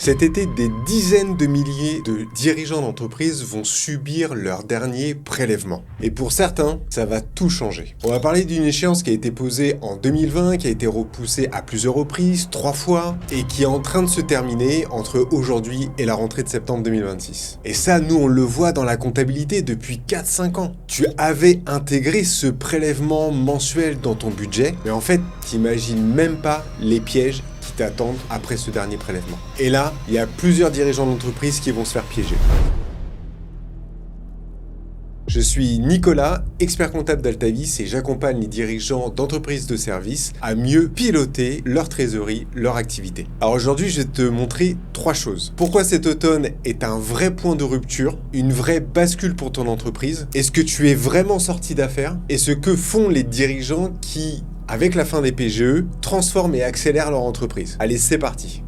Cet été, des dizaines de milliers de dirigeants d'entreprises vont subir leur dernier prélèvement. Et pour certains, ça va tout changer. On va parler d'une échéance qui a été posée en 2020, qui a été repoussée à plusieurs reprises, 3 fois, et qui est en train de se terminer entre aujourd'hui et la rentrée de septembre 2026. Et ça, nous, on le voit dans la comptabilité depuis 4-5 ans. Tu avais intégré ce prélèvement mensuel dans ton budget, mais en fait, t'imagines même pas les pièges qui t'attendent après ce dernier prélèvement. Et là, il y a plusieurs dirigeants d'entreprise qui vont se faire piéger. Je suis Nicolas, expert comptable d'Altavis et j'accompagne les dirigeants d'entreprises de services à mieux piloter leur trésorerie, leur activité. Alors aujourd'hui, je vais te montrer 3 choses. Pourquoi cet automne est un vrai point de rupture, une vraie bascule pour ton entreprise, est-ce que tu es vraiment sorti d'affaires et ce que font les dirigeants qui, avec la fin des PGE, transforment et accélèrent leur entreprise. Allez, c'est parti.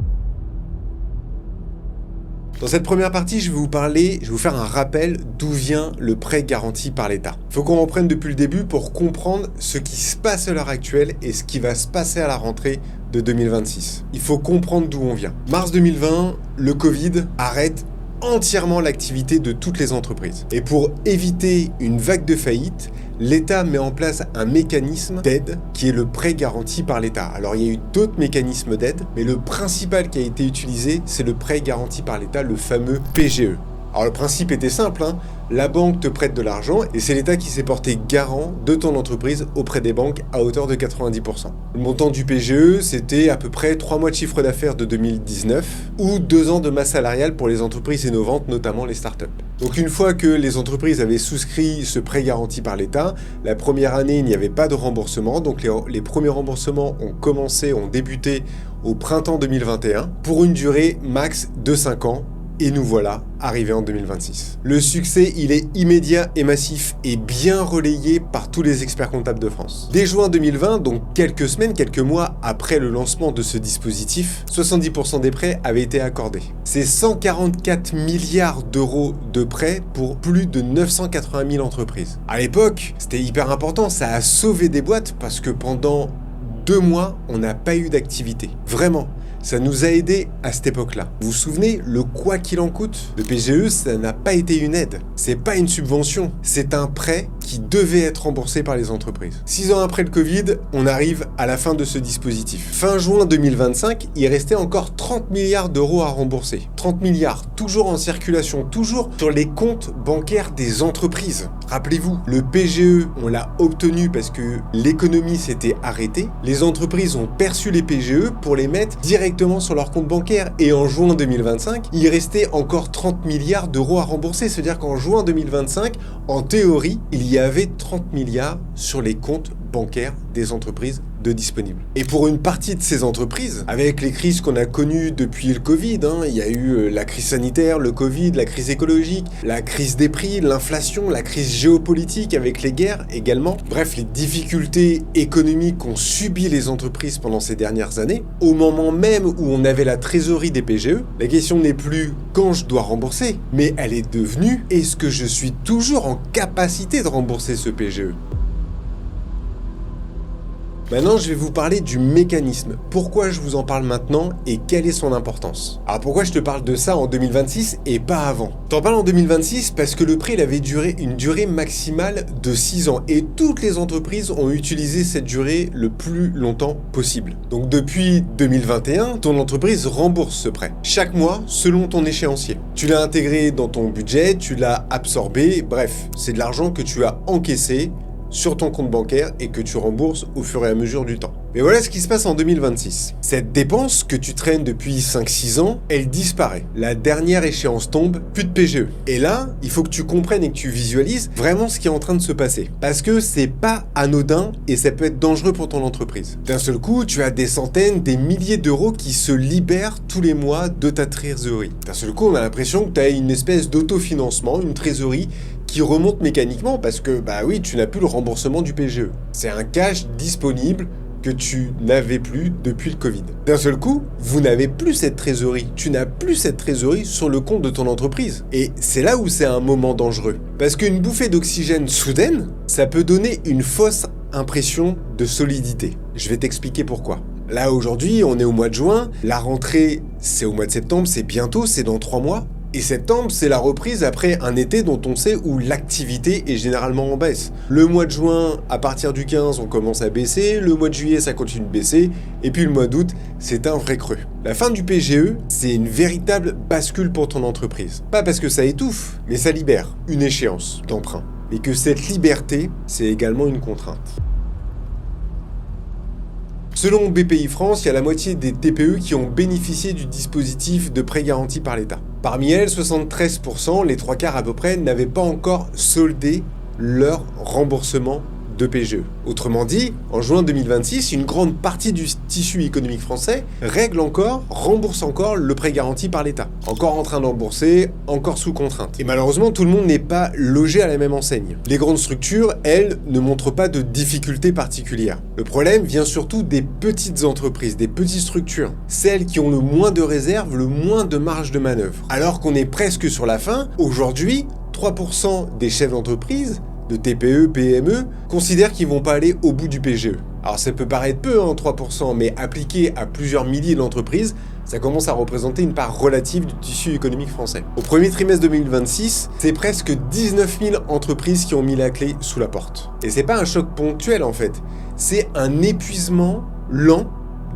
Dans cette première partie, je vais vous faire un rappel d'où vient le prêt garanti par l'État. Il faut qu'on reprenne depuis le début pour comprendre ce qui se passe à l'heure actuelle et ce qui va se passer à la rentrée de 2026. Il faut comprendre d'où on vient. Mars 2020, le Covid arrête entièrement l'activité de toutes les entreprises. Et pour éviter une vague de faillite, l'État met en place un mécanisme d'aide qui est le prêt garanti par l'État. Alors il y a eu d'autres mécanismes d'aide, mais le principal qui a été utilisé, c'est le prêt garanti par l'État, le fameux PGE. Alors le principe était simple, la banque te prête de l'argent et c'est l'État qui s'est porté garant de ton entreprise auprès des banques à hauteur de 90%. Le montant du PGE, c'était à peu près 3 mois de chiffre d'affaires de 2019 ou 2 ans de masse salariale pour les entreprises innovantes, notamment les startups. Donc une fois que les entreprises avaient souscrit ce prêt garanti par l'État, la première année, il n'y avait pas de remboursement, donc les premiers remboursements ont débuté au printemps 2021 pour une durée max de 5 ans. Et nous voilà arrivés en 2026. Le succès, il est immédiat et massif et bien relayé par tous les experts comptables de France. Dès juin 2020, donc quelques mois après le lancement de ce dispositif, 70% des prêts avaient été accordés. C'est 144 milliards d'euros de prêts pour plus de 980 000 entreprises. À l'époque, c'était hyper important, ça a sauvé des boîtes parce que pendant 2 mois, on n'a pas eu d'activité. Vraiment. Ça nous a aidés à cette époque-là. Vous vous souvenez, le quoi qu'il en coûte? Le PGE, ça n'a pas été une aide. C'est pas une subvention. C'est un prêt qui devait être remboursé par les entreprises. 6 ans après le Covid, on arrive à la fin de ce dispositif. Fin juin 2025, il restait encore 30 milliards d'euros à rembourser. 30 milliards, toujours en circulation, toujours sur les comptes bancaires des entreprises. Rappelez-vous, le PGE, on l'a obtenu parce que l'économie s'était arrêtée. Les entreprises ont perçu les PGE pour les mettre directement sur leur compte bancaire. Et en juin 2025, il restait encore 30 milliards d'euros à rembourser. C'est-à-dire qu'en juin 2025, en théorie, il y avait 30 milliards sur les comptes bancaires des entreprises de disponibles. Et pour une partie de ces entreprises, avec les crises qu'on a connues depuis le Covid, il y a eu la crise sanitaire, le Covid, la crise écologique, la crise des prix, l'inflation, la crise géopolitique avec les guerres également. Bref, les difficultés économiques qu'ont subi les entreprises pendant ces dernières années, au moment même où on avait la trésorerie des PGE, la question n'est plus quand je dois rembourser, mais elle est devenue est-ce que je suis toujours en capacité de rembourser ce PGE ? Maintenant, je vais vous parler du mécanisme. Pourquoi je vous en parle maintenant et quelle est son importance? Alors pourquoi je te parle de ça en 2026 et pas avant? T'en parles en 2026 parce que le prêt il avait une durée maximale de 6 ans et toutes les entreprises ont utilisé cette durée le plus longtemps possible. Donc depuis 2021, ton entreprise rembourse ce prêt. Chaque mois, selon ton échéancier. Tu l'as intégré dans ton budget, tu l'as absorbé, bref, c'est de l'argent que tu as encaissé sur ton compte bancaire et que tu rembourses au fur et à mesure du temps. Mais voilà ce qui se passe en 2026. Cette dépense que tu traînes depuis 5-6 ans, elle disparaît. La dernière échéance tombe, plus de PGE. Et là, il faut que tu comprennes et que tu visualises vraiment ce qui est en train de se passer. Parce que c'est pas anodin et ça peut être dangereux pour ton entreprise. D'un seul coup, tu as des centaines, des milliers d'euros qui se libèrent tous les mois de ta trésorerie. D'un seul coup, on a l'impression que tu as une espèce d'autofinancement, une trésorerie qui remonte mécaniquement parce que, tu n'as plus le remboursement du PGE. C'est un cash disponible que tu n'avais plus depuis le Covid. D'un seul coup, vous n'avez plus cette trésorerie. Tu n'as plus cette trésorerie sur le compte de ton entreprise. Et c'est là où c'est un moment dangereux. Parce qu'une bouffée d'oxygène soudaine, ça peut donner une fausse impression de solidité. Je vais t'expliquer pourquoi. Là aujourd'hui, on est au mois de juin, la rentrée c'est au mois de septembre, c'est bientôt, c'est dans 3 mois. Et septembre, c'est la reprise après un été dont on sait où l'activité est généralement en baisse. Le mois de juin, à partir du 15, on commence à baisser, le mois de juillet, ça continue de baisser, et puis le mois d'août, c'est un vrai creux. La fin du PGE, c'est une véritable bascule pour ton entreprise. Pas parce que ça étouffe, mais ça libère une échéance d'emprunt. Et que cette liberté, c'est également une contrainte. Selon BPI France, il y a la moitié des TPE qui ont bénéficié du dispositif de prêt garanti par l'État. Parmi elles, 73%, les 3/4 à peu près, n'avaient pas encore soldé leur remboursement de PGE. Autrement dit, en juin 2026, une grande partie du tissu économique français rembourse encore le prêt garanti par l'État. Encore en train de rembourser, encore sous contrainte. Et malheureusement, tout le monde n'est pas logé à la même enseigne. Les grandes structures, elles, ne montrent pas de difficultés particulières. Le problème vient surtout des petites entreprises, des petites structures. Celles qui ont le moins de réserves, le moins de marge de manœuvre. Alors qu'on est presque sur la fin, aujourd'hui, 3% des chefs d'entreprise de TPE, PME, considèrent qu'ils vont pas aller au bout du PGE. Alors ça peut paraître peu, 3%, mais appliqué à plusieurs milliers d'entreprises, ça commence à représenter une part relative du tissu économique français. Au premier trimestre 2026, c'est presque 19 000 entreprises qui ont mis la clé sous la porte. Et c'est pas un choc ponctuel en fait, c'est un épuisement lent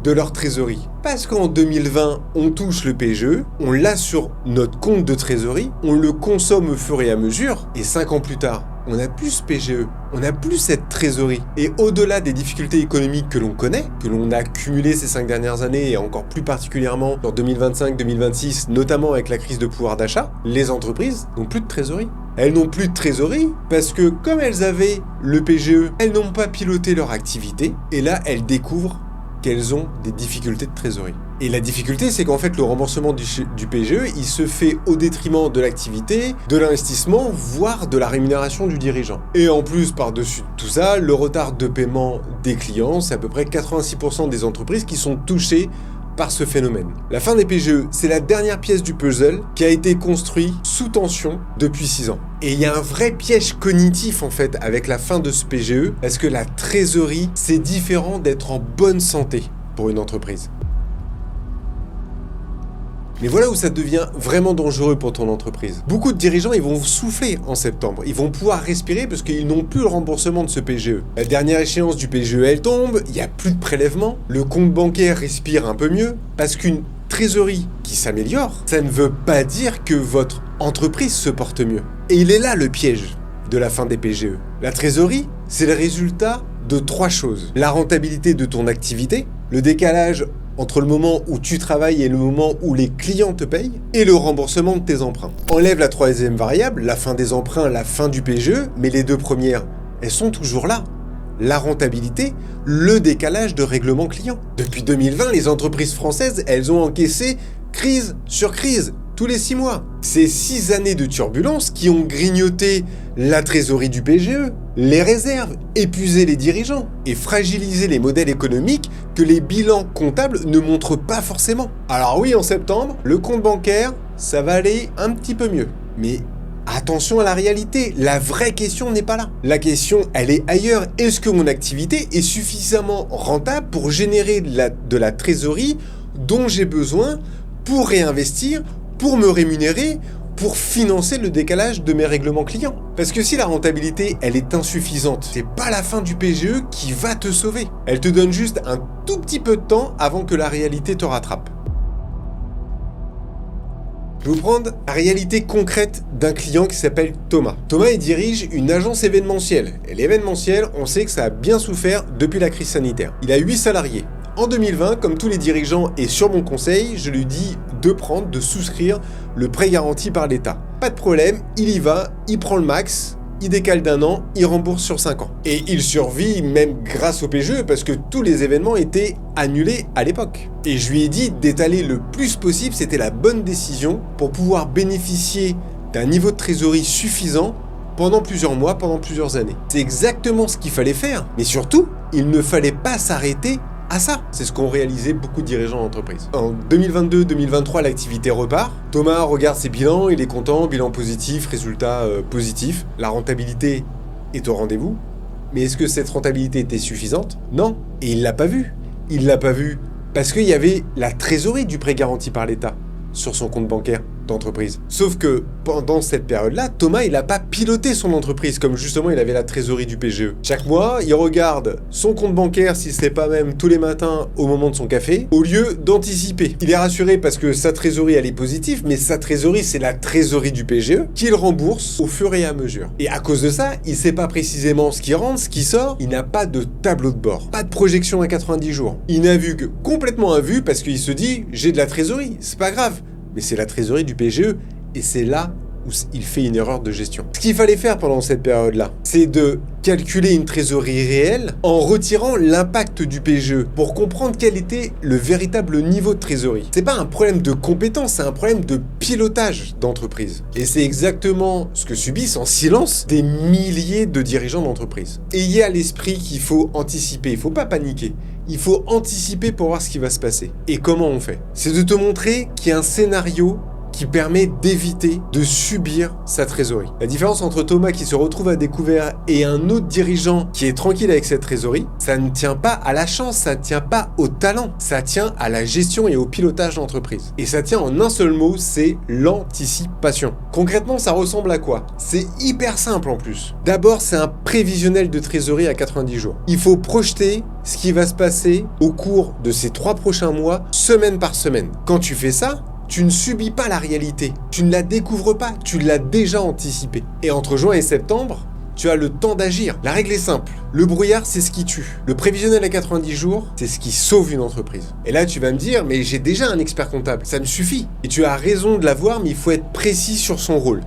de leur trésorerie. Parce qu'en 2020, on touche le PGE, on l'a sur notre compte de trésorerie, on le consomme au fur et à mesure, et 5 ans plus tard, on n'a plus ce PGE, on n'a plus cette trésorerie. Et au-delà des difficultés économiques que l'on connaît, que l'on a accumulées ces 5 dernières années, et encore plus particulièrement en 2025-2026, notamment avec la crise de pouvoir d'achat, les entreprises n'ont plus de trésorerie. Elles n'ont plus de trésorerie parce que comme elles avaient le PGE, elles n'ont pas piloté leur activité, et là, elles découvrent qu'elles ont des difficultés de trésorerie. Et la difficulté, c'est qu'en fait, le remboursement du PGE, il se fait au détriment de l'activité, de l'investissement, voire de la rémunération du dirigeant. Et en plus, par-dessus tout ça, le retard de paiement des clients, c'est à peu près 86% des entreprises qui sont touchées par ce phénomène. La fin des PGE, c'est la dernière pièce du puzzle qui a été construit sous tension depuis 6 ans. Et il y a un vrai piège cognitif en fait avec la fin de ce PGE, parce que la trésorerie, c'est différent d'être en bonne santé pour une entreprise. Mais voilà où ça devient vraiment dangereux pour ton entreprise. Beaucoup de dirigeants, ils vont souffler en septembre. Ils vont pouvoir respirer parce qu'ils n'ont plus le remboursement de ce PGE. La dernière échéance du PGE, elle tombe, il n'y a plus de prélèvement, le compte bancaire respire un peu mieux, parce qu'une trésorerie qui s'améliore, ça ne veut pas dire que votre entreprise se porte mieux. Et il est là le piège de la fin des PGE. La trésorerie, c'est le résultat de 3 choses. La rentabilité de ton activité, le décalage entre le moment où tu travailles et le moment où les clients te payent, et le remboursement de tes emprunts. Enlève la 3e variable, la fin des emprunts, la fin du PGE, mais les 2 premières, elles sont toujours là. La rentabilité, le décalage de règlement client. Depuis 2020, les entreprises françaises, elles ont encaissé crise sur crise, tous les 6 mois. Ces 6 années de turbulence qui ont grignoté la trésorerie du PGE, les réserves, épuisé les dirigeants et fragilisé les modèles économiques que les bilans comptables ne montrent pas forcément. Alors oui, en septembre, le compte bancaire, ça va aller un petit peu mieux. Mais attention à la réalité, la vraie question n'est pas là. La question, elle est ailleurs. Est-ce que mon activité est suffisamment rentable pour générer de la trésorerie dont j'ai besoin pour réinvestir, pour me rémunérer, pour financer le décalage de mes règlements clients. Parce que si la rentabilité, elle est insuffisante, c'est pas la fin du PGE qui va te sauver. Elle te donne juste un tout petit peu de temps avant que la réalité te rattrape. Je vais vous prendre la réalité concrète d'un client qui s'appelle Thomas. Thomas, il dirige une agence événementielle. Et l'événementiel, on sait que ça a bien souffert depuis la crise sanitaire. Il a 8 salariés. En 2020, comme tous les dirigeants et sur mon conseil, je lui dis de souscrire le prêt garanti par l'État. Pas de problème, il y va, il prend le max, il décale d'1 an, il rembourse sur 5 ans. Et il survit même grâce au PGE parce que tous les événements étaient annulés à l'époque. Et je lui ai dit d'étaler le plus possible, c'était la bonne décision pour pouvoir bénéficier d'un niveau de trésorerie suffisant pendant plusieurs mois, pendant plusieurs années. C'est exactement ce qu'il fallait faire, mais surtout, il ne fallait pas s'arrêter à ça. C'est ce qu'ont réalisé beaucoup de dirigeants d'entreprise. En 2022-2023, l'activité repart. Thomas regarde ses bilans, il est content, bilan positif, résultat positif. La rentabilité est au rendez-vous. Mais est-ce que cette rentabilité était suffisante? Non. Et il l'a pas vu. il l'a pas vu parce qu'il y avait la trésorerie du prêt garanti par l'État sur son compte bancaire d'entreprise. Sauf que pendant cette période-là, Thomas, il n'a pas piloté son entreprise comme justement il avait la trésorerie du PGE. Chaque mois, il regarde son compte bancaire, si ce n'est pas même tous les matins au moment de son café, au lieu d'anticiper. Il est rassuré parce que sa trésorerie, elle est positive, mais sa trésorerie, c'est la trésorerie du PGE qu'il rembourse au fur et à mesure. Et à cause de ça, il ne sait pas précisément ce qui rentre, ce qui sort. Il n'a pas de tableau de bord, pas de projection à 90 jours. Il navigue complètement à vue parce qu'il se dit, j'ai de la trésorerie, c'est pas grave. Mais c'est la trésorerie du PGE et c'est là où il fait une erreur de gestion. Ce qu'il fallait faire pendant cette période-là, c'est de calculer une trésorerie réelle en retirant l'impact du PGE pour comprendre quel était le véritable niveau de trésorerie. C'est pas un problème de compétence, c'est un problème de pilotage d'entreprise. Et c'est exactement ce que subissent en silence des milliers de dirigeants d'entreprise. Ayez à l'esprit qu'il faut anticiper, il faut pas paniquer. Il faut anticiper pour voir ce qui va se passer. Et comment on fait? C'est de te montrer qu'il y a un scénario qui permet d'éviter de subir sa trésorerie. La différence entre Thomas qui se retrouve à découvert et un autre dirigeant qui est tranquille avec cette trésorerie, ça ne tient pas à la chance, ça ne tient pas au talent, ça tient à la gestion et au pilotage d'entreprise. Et ça tient en un seul mot, c'est l'anticipation. Concrètement, ça ressemble à quoi? C'est hyper simple en plus. D'abord, c'est un prévisionnel de trésorerie à 90 jours. Il faut projeter ce qui va se passer au cours de ces 3 prochains mois, semaine par semaine. Quand tu fais ça, tu ne subis pas la réalité, tu ne la découvres pas, tu l'as déjà anticipée. Et entre juin et septembre, tu as le temps d'agir. La règle est simple, le brouillard c'est ce qui tue. Le prévisionnel à 90 jours, c'est ce qui sauve une entreprise. Et là tu vas me dire, mais j'ai déjà un expert comptable, ça me suffit. Et tu as raison de l'avoir, mais il faut être précis sur son rôle.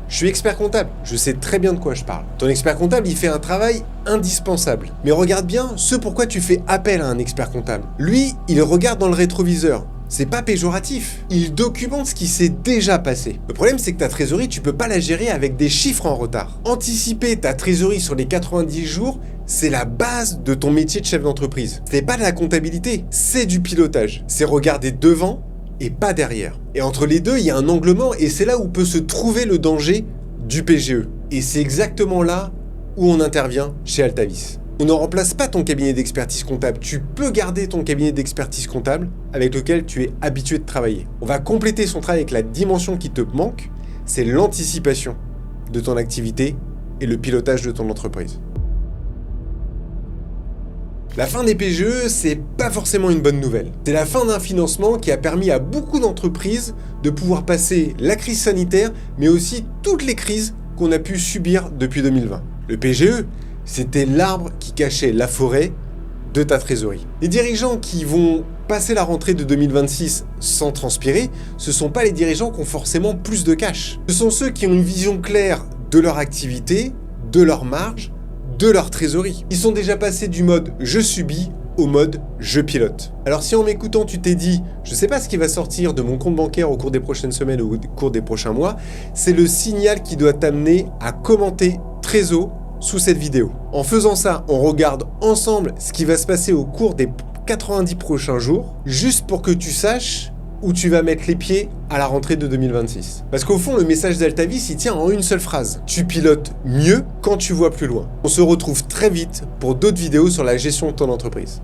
Je suis expert comptable, je sais très bien de quoi je parle. Ton expert comptable, il fait un travail indispensable. Mais regarde bien ce pourquoi tu fais appel à un expert comptable. Lui, il regarde dans le rétroviseur. C'est pas péjoratif. Il documente ce qui s'est déjà passé. Le problème, c'est que ta trésorerie, tu peux pas la gérer avec des chiffres en retard. Anticiper ta trésorerie sur les 90 jours, c'est la base de ton métier de chef d'entreprise. C'est pas de la comptabilité, c'est du pilotage. C'est regarder devant et pas derrière. Et entre les deux, il y a un angle mort et c'est là où peut se trouver le danger du PGE. Et c'est exactement là où on intervient chez Altavis. On ne remplace pas ton cabinet d'expertise comptable. Tu peux garder ton cabinet d'expertise comptable avec lequel tu es habitué de travailler. On va compléter son travail avec la dimension qui te manque, c'est l'anticipation de ton activité et le pilotage de ton entreprise. La fin des PGE, c'est pas forcément une bonne nouvelle. C'est la fin d'un financement qui a permis à beaucoup d'entreprises de pouvoir passer la crise sanitaire, mais aussi toutes les crises qu'on a pu subir depuis 2020. Le PGE, c'était l'arbre qui cachait la forêt de ta trésorerie. Les dirigeants qui vont passer la rentrée de 2026 sans transpirer, ce ne sont pas les dirigeants qui ont forcément plus de cash. Ce sont ceux qui ont une vision claire de leur activité, de leur marge, de leur trésorerie. Ils sont déjà passés du mode « je subis » au mode « je pilote ». Alors si en m'écoutant tu t'es dit « je ne sais pas ce qui va sortir de mon compte bancaire au cours des prochaines semaines ou au cours des prochains mois », c'est le signal qui doit t'amener à commenter Trésor sous cette vidéo. En faisant ça, on regarde ensemble ce qui va se passer au cours des 90 prochains jours, juste pour que tu saches où tu vas mettre les pieds à la rentrée de 2026. Parce qu'au fond, le message d'Altavis, il tient en une seule phrase. Tu pilotes mieux quand tu vois plus loin. On se retrouve très vite pour d'autres vidéos sur la gestion de ton entreprise.